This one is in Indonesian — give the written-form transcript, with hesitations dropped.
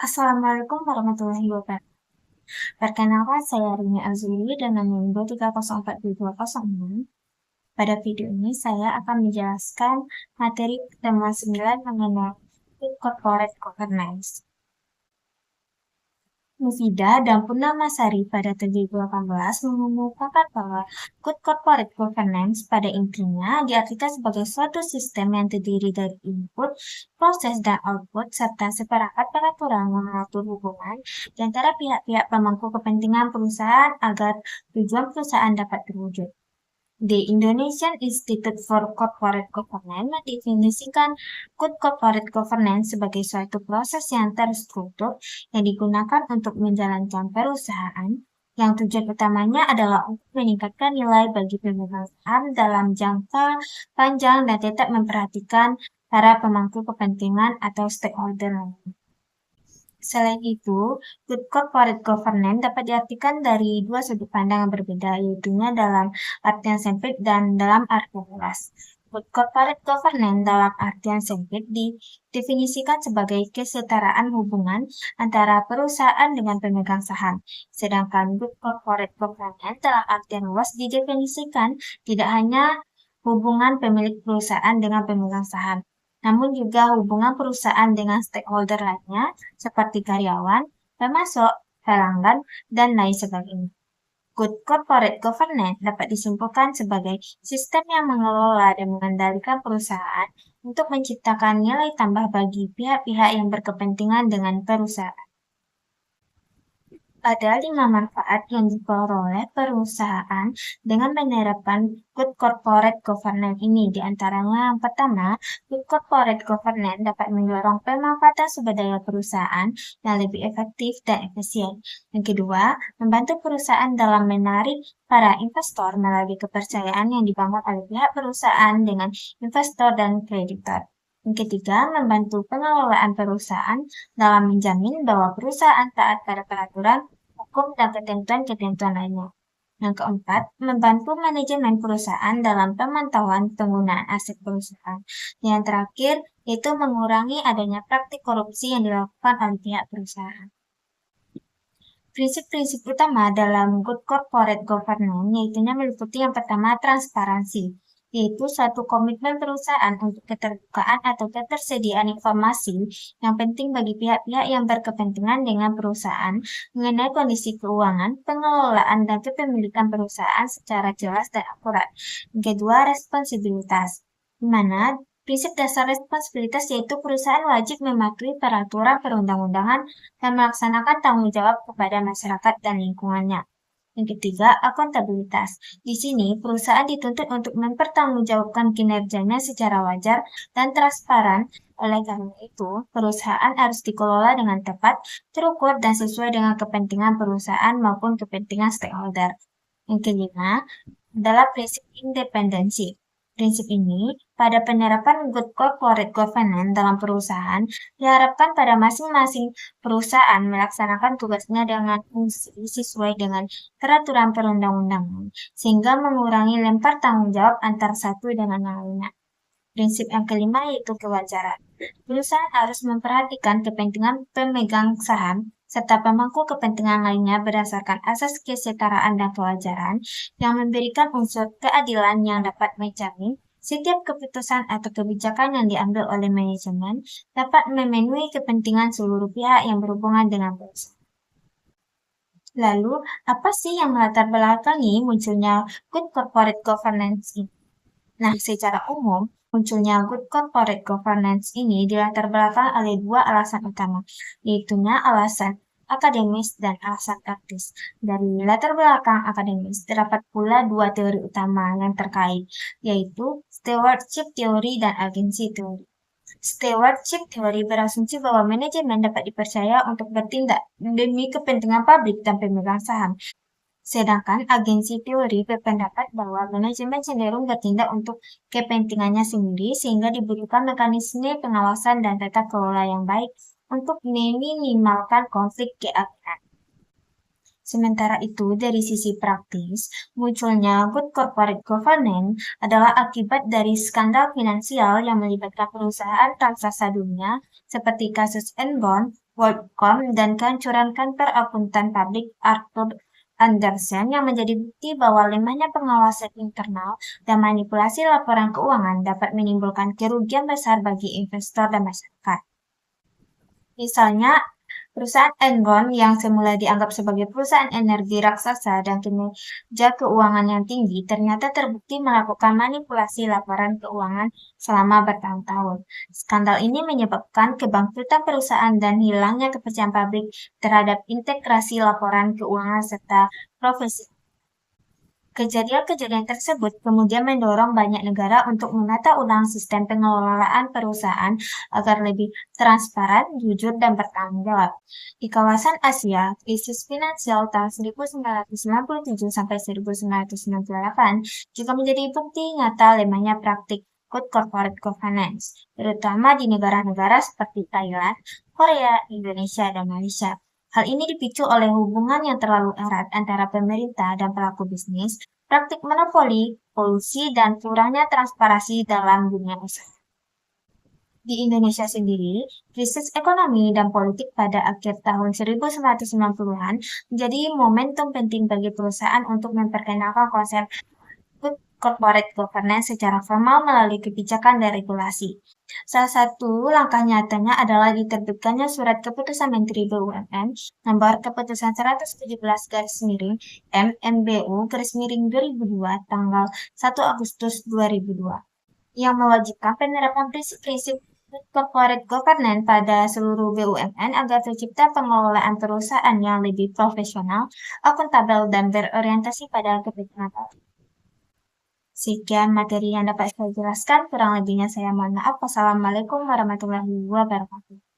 Assalamualaikum warahmatullahi wabarakatuh. Perkenalkan, saya Rini Azuli dengan nomor 3042206. Pada video ini, saya akan menjelaskan materi pertemuan 9 mengenai Corporate Governance. Mufidah dan Purnamasari pada 2018 mengemukakan bahwa Good Corporate Governance pada intinya diartikan sebagai suatu sistem yang terdiri dari input, proses, dan output, serta seperangkat peraturan yang mengatur hubungan di antara pihak-pihak pemangku kepentingan perusahaan agar tujuan perusahaan dapat terwujud. The Indonesian Institute for Corporate Governance mendefinisikan Good Corporate Governance sebagai suatu proses yang terstruktur yang digunakan untuk menjalankan perusahaan yang tujuan utamanya adalah untuk meningkatkan nilai bagi pemegang saham dalam jangka panjang dan tetap memperhatikan para pemangku kepentingan atau stakeholder lainnya. Selain itu, good corporate governance dapat diartikan dari dua sudut pandang yang berbeda, yaitu dalam artian sempit dan dalam artian luas. Good corporate governance dalam artian sempit didefinisikan sebagai kesetaraan hubungan antara perusahaan dengan pemegang saham. Sedangkan good corporate governance dalam artian luas didefinisikan tidak hanya hubungan pemilik perusahaan dengan pemegang saham, namun juga hubungan perusahaan dengan stakeholder lainnya seperti karyawan, pemasok, pelanggan, dan lain sebagainya. Good corporate governance dapat disimpulkan sebagai sistem yang mengelola dan mengendalikan perusahaan untuk menciptakan nilai tambah bagi pihak-pihak yang berkepentingan dengan perusahaan. Ada 5 manfaat yang diperoleh perusahaan dengan menerapkan Good Corporate Governance ini. Di antaranya yang pertama, Good Corporate Governance dapat mendorong pemanfaatan sumber daya perusahaan yang lebih efektif dan efisien. Yang kedua, membantu perusahaan dalam menarik para investor melalui kepercayaan yang dibangun oleh pihak perusahaan dengan investor dan kreditor. Yang ketiga, membantu pengelolaan perusahaan dalam menjamin bahwa perusahaan taat pada peraturan, hukum, dan ketentuan-ketentuan lainnya. Yang keempat, membantu manajemen perusahaan dalam pemantauan penggunaan aset perusahaan. Yang terakhir, yaitu mengurangi adanya praktik korupsi yang dilakukan oleh pihak perusahaan. Prinsip-prinsip utama dalam Good Corporate Governance yaitu meliputi yang pertama transparansi, yaitu suatu komitmen perusahaan untuk keterbukaan atau ketersediaan informasi yang penting bagi pihak-pihak yang berkepentingan dengan perusahaan mengenai kondisi keuangan, pengelolaan, dan kepemilikan perusahaan secara jelas dan akurat. Yang kedua, responsibilitas, di mana prinsip dasar responsibilitas yaitu perusahaan wajib mematuhi peraturan perundang-undangan dan melaksanakan tanggung jawab kepada masyarakat dan lingkungannya. Yang ketiga, akuntabilitas. Di sini, perusahaan dituntut untuk mempertanggungjawabkan kinerjanya secara wajar dan transparan. Oleh karena itu, perusahaan harus dikelola dengan tepat, terukur, dan sesuai dengan kepentingan perusahaan maupun kepentingan stakeholder. Yang kelima adalah prinsip independensi. Prinsip ini, pada penerapan Good Corporate Governance dalam perusahaan, diharapkan pada masing-masing perusahaan melaksanakan tugasnya dengan fungsi sesuai dengan peraturan perundang-undangan, sehingga mengurangi lempar tanggung jawab antar satu dengan yang lainnya. Prinsip yang kelima yaitu kewajaran. Perusahaan harus memperhatikan kepentingan pemegang saham serta pemangku kepentingan lainnya berdasarkan asas kesetaraan dan kewajaran yang memberikan unsur keadilan yang dapat menjamin setiap keputusan atau kebijakan yang diambil oleh manajemen dapat memenuhi kepentingan seluruh pihak yang berhubungan dengan perusahaan. Lalu, apa sih yang melatar belakangi munculnya Good Corporate Governance ini? Nah, secara umum, munculnya Good Corporate Governance ini dilatar belakangi oleh dua alasan utama, yaitu alasan akademis dan alasan praktis. Dari latar belakang akademis, terdapat pula dua teori utama yang terkait, yaitu stewardship theory dan agency theory. Stewardship theory berasumsi bahwa manajemen dapat dipercaya untuk bertindak demi kepentingan publik dan pemegang saham. Sedangkan agensi teori berpendapat bahwa manajemen cenderung bertindak untuk kepentingannya sendiri sehingga dibutuhkan mekanisme pengawasan dan tata kelola yang baik untuk meminimalkan konflik kepentingan. Sementara itu, dari sisi praktis, munculnya Good Corporate Governance adalah akibat dari skandal finansial yang melibatkan perusahaan raksasa dunia seperti kasus Enron, WorldCom, dan kehancuran kantor akuntan publik Arthur Andersen yang menjadi bukti bahwa lemahnya pengawasan internal dan manipulasi laporan keuangan dapat menimbulkan kerugian besar bagi investor dan masyarakat. Misalnya, perusahaan Enron yang semula dianggap sebagai perusahaan energi raksasa dan kinerja keuangan yang tinggi ternyata terbukti melakukan manipulasi laporan keuangan selama bertahun-tahun. Skandal ini menyebabkan kebangkrutan perusahaan dan hilangnya kepercayaan publik terhadap integrasi laporan keuangan serta profesi. Kejadian-kejadian tersebut kemudian mendorong banyak negara untuk menata ulang sistem pengelolaan perusahaan agar lebih transparan, jujur, dan bertanggung jawab. Di kawasan Asia, krisis finansial tahun 1997 sampai 1998 juga menjadi bukti nyata lemahnya praktik good corporate governance, terutama di negara-negara seperti Thailand, Korea, Indonesia, dan Malaysia. Hal ini dipicu oleh hubungan yang terlalu erat antara pemerintah dan pelaku bisnis, praktik monopoli, kolusi, dan kurangnya transparansi dalam dunia usaha. Di Indonesia sendiri, krisis ekonomi dan politik pada akhir tahun 1990-an menjadi momentum penting bagi perusahaan untuk memperkenalkan konsep good corporate governance secara formal melalui kebijakan dan regulasi. Salah satu langkah nyatanya adalah diterbitkannya Surat Keputusan Menteri BUMN Nomor Keputusan 117 garis miring MMBU garis miring 2002 tanggal 1 Agustus 2002 yang mewajibkan penerapan prinsip-prinsip corporate governance pada seluruh BUMN agar tercipta pengelolaan perusahaan yang lebih profesional, akuntabel, dan berorientasi pada kepentingan. Sekian materi yang dapat saya jelaskan, kurang lebihnya saya mohon maaf. Wassalamualaikum warahmatullahi wabarakatuh.